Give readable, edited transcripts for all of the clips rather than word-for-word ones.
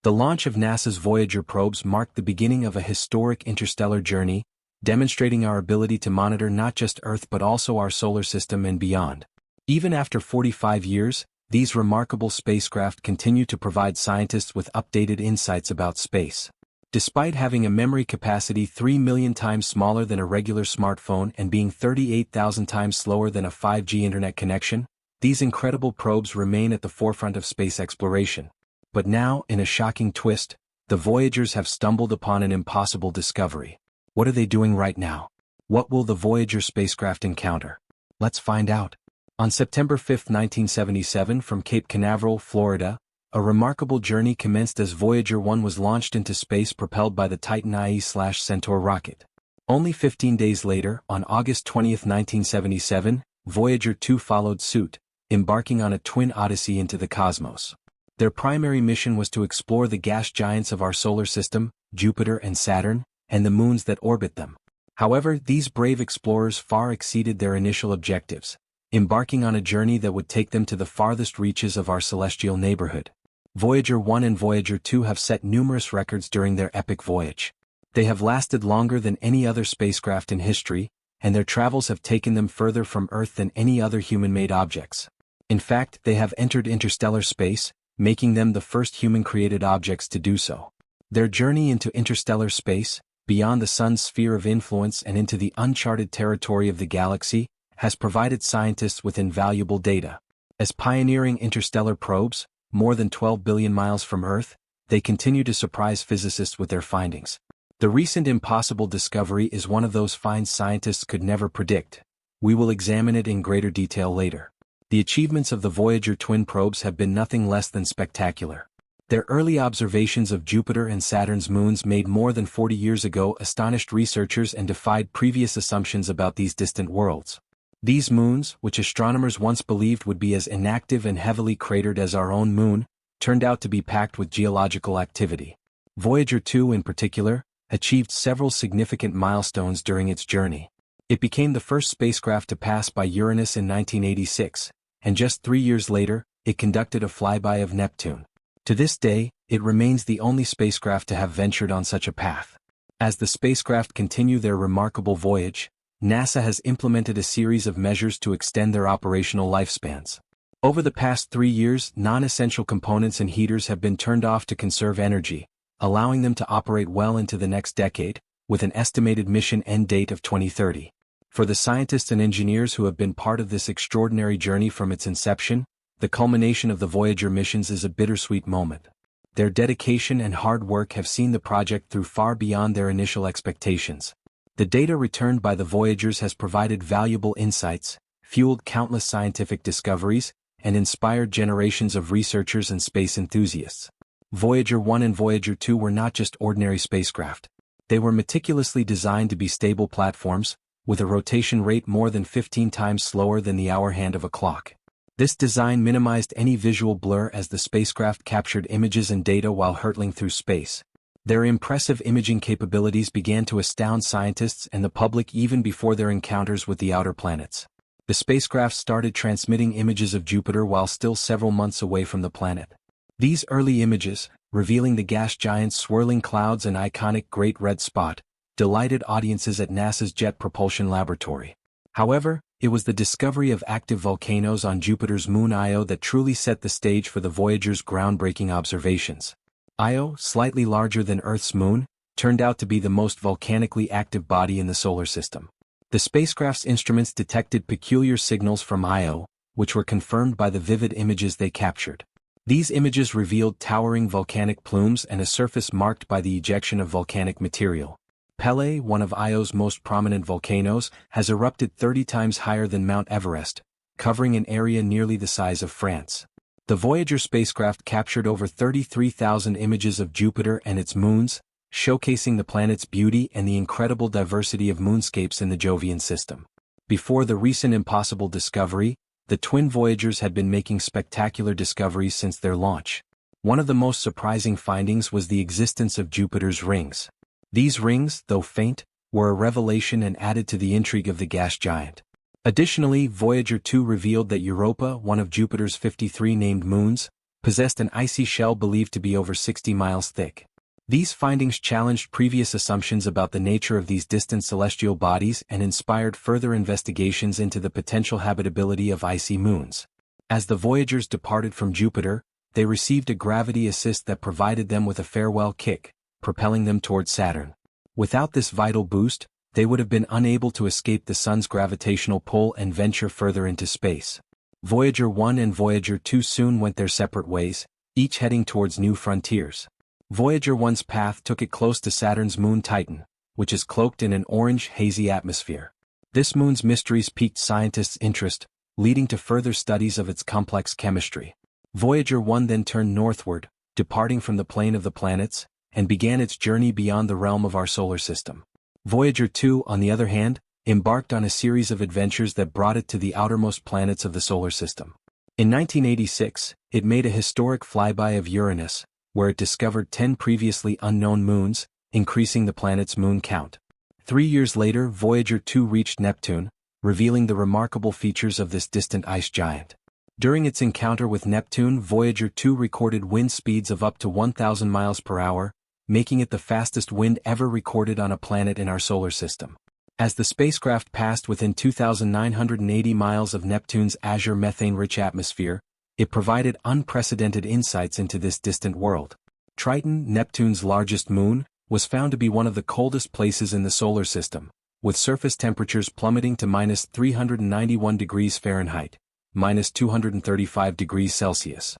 The launch of NASA's Voyager probes marked the beginning of a historic interstellar journey, demonstrating our ability to monitor not just Earth but also our solar system and beyond. Even after 45 years, these remarkable spacecraft continue to provide scientists with updated insights about space. Despite having a memory capacity 3 million times smaller than a regular smartphone and being 38,000 times slower than a 5G internet connection, these incredible probes remain at the forefront of space exploration. But now, in a shocking twist, the Voyagers have stumbled upon an impossible discovery. What are they doing right now? What will the Voyager spacecraft encounter? Let's find out. On September 5, 1977, from Cape Canaveral, Florida, a remarkable journey commenced as Voyager 1 was launched into space propelled by the Titan IE/Centaur rocket. Only 15 days later, on August 20, 1977, Voyager 2 followed suit, embarking on a twin odyssey into the cosmos. Their primary mission was to explore the gas giants of our solar system, Jupiter and Saturn, and the moons that orbit them. However, these brave explorers far exceeded their initial objectives, embarking on a journey that would take them to the farthest reaches of our celestial neighborhood. Voyager 1 and Voyager 2 have set numerous records during their epic voyage. They have lasted longer than any other spacecraft in history, and their travels have taken them further from Earth than any other human-made objects. In fact, they have entered interstellar space, making them the first human-created objects to do so. Their journey into interstellar space, beyond the Sun's sphere of influence and into the uncharted territory of the galaxy, has provided scientists with invaluable data. As pioneering interstellar probes, more than 12 billion miles from Earth, they continue to surprise physicists with their findings. The recent impossible discovery is one of those finds scientists could never predict. We will examine it in greater detail later. The achievements of the Voyager twin probes have been nothing less than spectacular. Their early observations of Jupiter and Saturn's moons made more than 40 years ago astonished researchers and defied previous assumptions about these distant worlds. These moons, which astronomers once believed would be as inactive and heavily cratered as our own moon, turned out to be packed with geological activity. Voyager 2 in particular, achieved several significant milestones during its journey. It became the first spacecraft to pass by Uranus in 1986, and just 3 years later, it conducted a flyby of Neptune. To this day, it remains the only spacecraft to have ventured on such a path. As the spacecraft continue their remarkable voyage, NASA has implemented a series of measures to extend their operational lifespans. Over the past 3 years, non-essential components and heaters have been turned off to conserve energy, allowing them to operate well into the next decade, with an estimated mission end date of 2030. For the scientists and engineers who have been part of this extraordinary journey from its inception, the culmination of the Voyager missions is a bittersweet moment. Their dedication and hard work have seen the project through far beyond their initial expectations. The data returned by the Voyagers has provided valuable insights, fueled countless scientific discoveries, and inspired generations of researchers and space enthusiasts. Voyager 1 and Voyager 2 were not just ordinary spacecraft. They were meticulously designed to be stable platforms, with a rotation rate more than 15 times slower than the hour hand of a clock. This design minimized any visual blur as the spacecraft captured images and data while hurtling through space. Their impressive imaging capabilities began to astound scientists and the public even before their encounters with the outer planets. The spacecraft started transmitting images of Jupiter while still several months away from the planet. These early images, revealing the gas giant's swirling clouds and iconic Great Red Spot, delighted audiences at NASA's Jet Propulsion Laboratory. However, it was the discovery of active volcanoes on Jupiter's moon Io that truly set the stage for the Voyager's groundbreaking observations. Io, slightly larger than Earth's moon, turned out to be the most volcanically active body in the solar system. The spacecraft's instruments detected peculiar signals from Io, which were confirmed by the vivid images they captured. These images revealed towering volcanic plumes and a surface marked by the ejection of volcanic material. Pele, one of Io's most prominent volcanoes, has erupted 30 times higher than Mount Everest, covering an area nearly the size of France. The Voyager spacecraft captured over 33,000 images of Jupiter and its moons, showcasing the planet's beauty and the incredible diversity of moonscapes in the Jovian system. Before the recent impossible discovery, the twin Voyagers had been making spectacular discoveries since their launch. One of the most surprising findings was the existence of Jupiter's rings. These rings, though faint, were a revelation and added to the intrigue of the gas giant. Additionally, Voyager 2 revealed that Europa, one of Jupiter's 53 named moons, possessed an icy shell believed to be over 60 miles thick. These findings challenged previous assumptions about the nature of these distant celestial bodies and inspired further investigations into the potential habitability of icy moons. As the Voyagers departed from Jupiter, they received a gravity assist that provided them with a farewell kick, propelling them toward Saturn. Without this vital boost, they would have been unable to escape the Sun's gravitational pull and venture further into space. Voyager 1 and Voyager 2 soon went their separate ways, each heading towards new frontiers. Voyager 1's path took it close to Saturn's moon Titan, which is cloaked in an orange, hazy atmosphere. This moon's mysteries piqued scientists' interest, leading to further studies of its complex chemistry. Voyager 1 then turned northward, departing from the plane of the planets, and began its journey beyond the realm of our solar system. Voyager 2, on the other hand, embarked on a series of adventures that brought it to the outermost planets of the solar system. In 1986, it made a historic flyby of Uranus, where it discovered 10 previously unknown moons, increasing the planet's moon count. 3 years later, Voyager 2 reached Neptune, revealing the remarkable features of this distant ice giant. During its encounter with Neptune, Voyager 2 recorded wind speeds of up to 1,000 miles per hour, making it the fastest wind ever recorded on a planet in our solar system. As the spacecraft passed within 2,980 miles of Neptune's azure methane-rich atmosphere, it provided unprecedented insights into this distant world. Triton, Neptune's largest moon, was found to be one of the coldest places in the solar system, with surface temperatures plummeting to minus 391 degrees Fahrenheit, minus 235 degrees Celsius.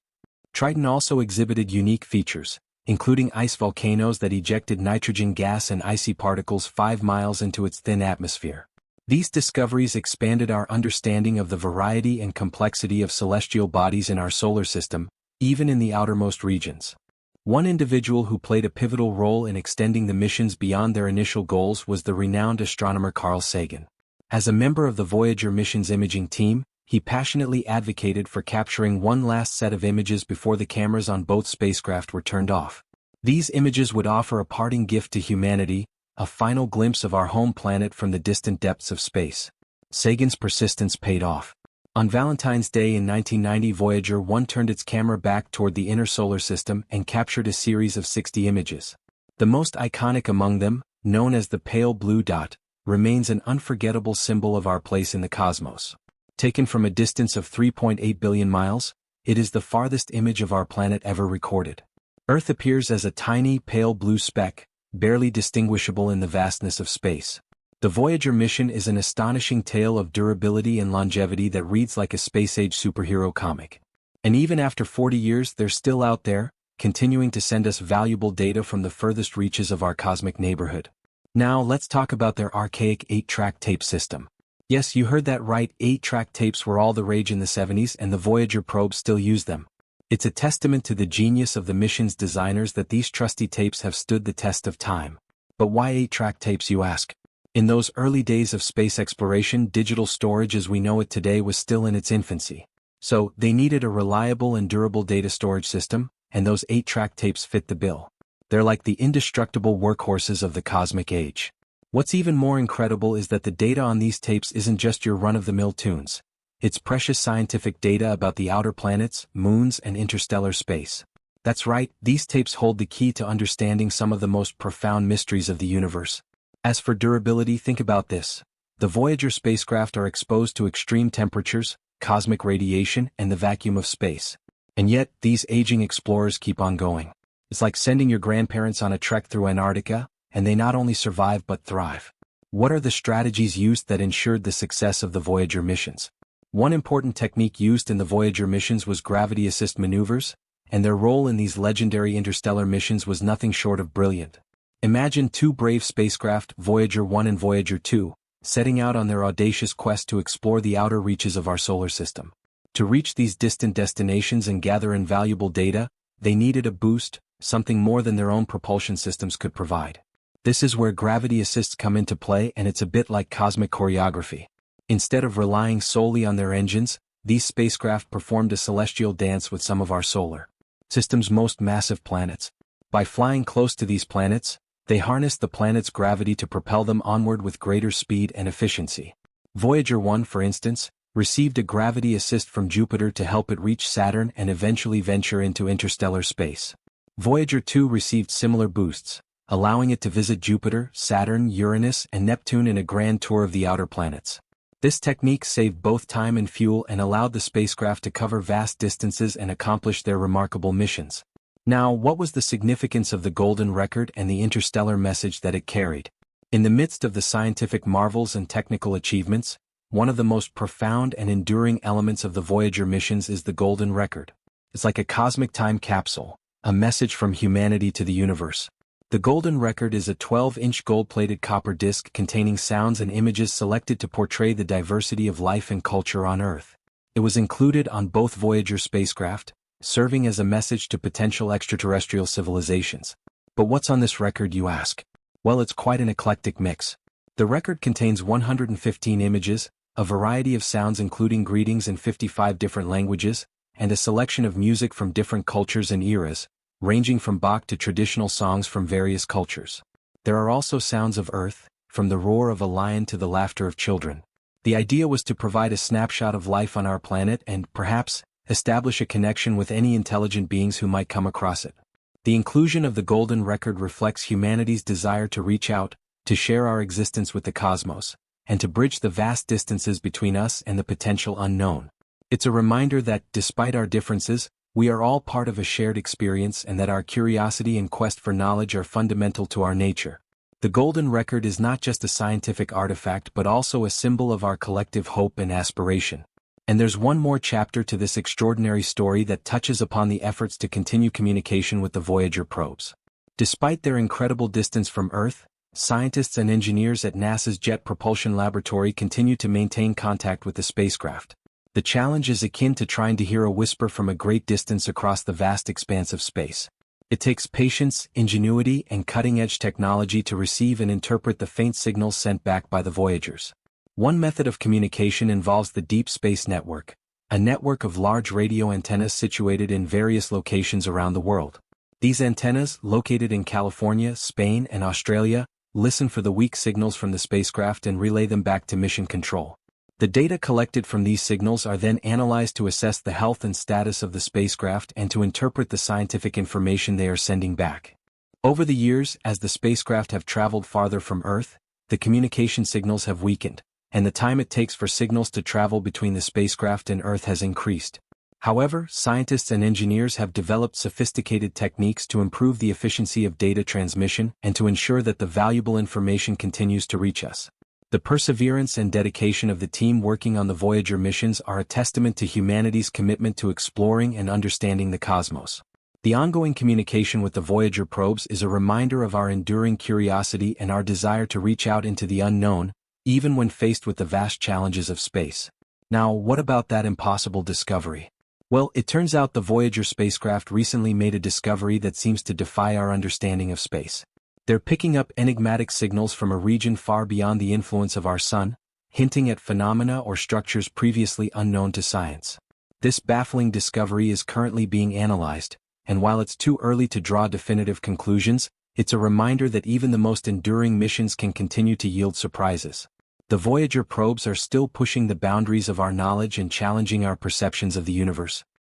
Triton also exhibited unique features, including ice volcanoes that ejected nitrogen gas and icy particles 5 miles into its thin atmosphere. These discoveries expanded our understanding of the variety and complexity of celestial bodies in our solar system, even in the outermost regions. One individual who played a pivotal role in extending the missions beyond their initial goals was the renowned astronomer Carl Sagan. As a member of the Voyager mission's imaging team, he passionately advocated for capturing one last set of images before the cameras on both spacecraft were turned off. These images would offer a parting gift to humanity, a final glimpse of our home planet from the distant depths of space. Sagan's persistence paid off. On Valentine's Day in 1990, Voyager 1 turned its camera back toward the inner solar system and captured a series of 60 images. The most iconic among them, known as the pale blue dot, remains an unforgettable symbol of our place in the cosmos. Taken from a distance of 3.8 billion miles, it is the farthest image of our planet ever recorded. Earth appears as a tiny pale blue speck, barely distinguishable in the vastness of space. The Voyager mission is an astonishing tale of durability and longevity that reads like a space-age superhero comic. And even after 40 years, they're still out there, continuing to send us valuable data from the furthest reaches of our cosmic neighborhood. Now let's talk about their archaic 8-track tape system. Yes, you heard that right, 8-track tapes were all the rage in the 70s and the Voyager probes still use them. It's a testament to the genius of the mission's designers that these trusty tapes have stood the test of time. But why 8-track tapes, you ask? In those early days of space exploration, digital storage as we know it today was still in its infancy. So, they needed a reliable and durable data storage system, and those 8-track tapes fit the bill. They're like the indestructible workhorses of the cosmic age. What's even more incredible is that the data on these tapes isn't just your run-of-the-mill tunes. It's precious scientific data about the outer planets, moons, and interstellar space. That's right, these tapes hold the key to understanding some of the most profound mysteries of the universe. As for durability, think about this. The Voyager spacecraft are exposed to extreme temperatures, cosmic radiation, and the vacuum of space. And yet, these aging explorers keep on going. It's like sending your grandparents on a trek through Antarctica, and they not only survive but thrive. What are the strategies used that ensured the success of the Voyager missions? One important technique used in the Voyager missions was gravity assist maneuvers, and their role in these legendary interstellar missions was nothing short of brilliant. Imagine two brave spacecraft, Voyager 1 and Voyager 2, setting out on their audacious quest to explore the outer reaches of our solar system. To reach these distant destinations and gather invaluable data, they needed a boost, something more than their own propulsion systems could provide. This is where gravity assists come into play, and it's a bit like cosmic choreography. Instead of relying solely on their engines, these spacecraft performed a celestial dance with some of our solar system's most massive planets. By flying close to these planets, they harnessed the planet's gravity to propel them onward with greater speed and efficiency. Voyager 1, for instance, received a gravity assist from Jupiter to help it reach Saturn and eventually venture into interstellar space. Voyager 2 received similar boosts, allowing it to visit Jupiter, Saturn, Uranus, and Neptune in a grand tour of the outer planets. This technique saved both time and fuel and allowed the spacecraft to cover vast distances and accomplish their remarkable missions. Now, what was the significance of the Golden Record and the interstellar message that it carried? In the midst of the scientific marvels and technical achievements, one of the most profound and enduring elements of the Voyager missions is the Golden Record. It's like a cosmic time capsule, a message from humanity to the universe. The Golden Record is a 12-inch gold-plated copper disc containing sounds and images selected to portray the diversity of life and culture on Earth. It was included on both Voyager spacecraft, serving as a message to potential extraterrestrial civilizations. But what's on this record, you ask? Well, it's quite an eclectic mix. The record contains 115 images, a variety of sounds including greetings in 55 different languages, and a selection of music from different cultures and eras, ranging from Bach to traditional songs from various cultures. There are also sounds of Earth, from the roar of a lion to the laughter of children. The idea was to provide a snapshot of life on our planet and, perhaps, establish a connection with any intelligent beings who might come across it. The inclusion of the Golden Record reflects humanity's desire to reach out, to share our existence with the cosmos, and to bridge the vast distances between us and the potential unknown. It's a reminder that, despite our differences, we are all part of a shared experience and that our curiosity and quest for knowledge are fundamental to our nature. The Golden Record is not just a scientific artifact but also a symbol of our collective hope and aspiration. And there's one more chapter to this extraordinary story that touches upon the efforts to continue communication with the Voyager probes. Despite their incredible distance from Earth, scientists and engineers at NASA's Jet Propulsion Laboratory continue to maintain contact with the spacecraft. The challenge is akin to trying to hear a whisper from a great distance across the vast expanse of space. It takes patience, ingenuity, and cutting-edge technology to receive and interpret the faint signals sent back by the Voyagers. One method of communication involves the Deep Space Network, a network of large radio antennas situated in various locations around the world. These antennas, located in California, Spain, and Australia, listen for the weak signals from the spacecraft and relay them back to mission control. The data collected from these signals are then analyzed to assess the health and status of the spacecraft and to interpret the scientific information they are sending back. Over the years, as the spacecraft have traveled farther from Earth, the communication signals have weakened, and the time it takes for signals to travel between the spacecraft and Earth has increased. However, scientists and engineers have developed sophisticated techniques to improve the efficiency of data transmission and to ensure that the valuable information continues to reach us. The perseverance and dedication of the team working on the Voyager missions are a testament to humanity's commitment to exploring and understanding the cosmos. The ongoing communication with the Voyager probes is a reminder of our enduring curiosity and our desire to reach out into the unknown, even when faced with the vast challenges of space. Now, what about that impossible discovery? Well, it turns out the Voyager spacecraft recently made a discovery that seems to defy our understanding of space. They're picking up enigmatic signals from a region far beyond the influence of our Sun, hinting at phenomena or structures previously unknown to science. This baffling discovery is currently being analyzed, and while it's too early to draw definitive conclusions, it's a reminder that even the most enduring missions can continue to yield surprises. The Voyager probes are still pushing the boundaries of our knowledge and challenging our perceptions of the universe.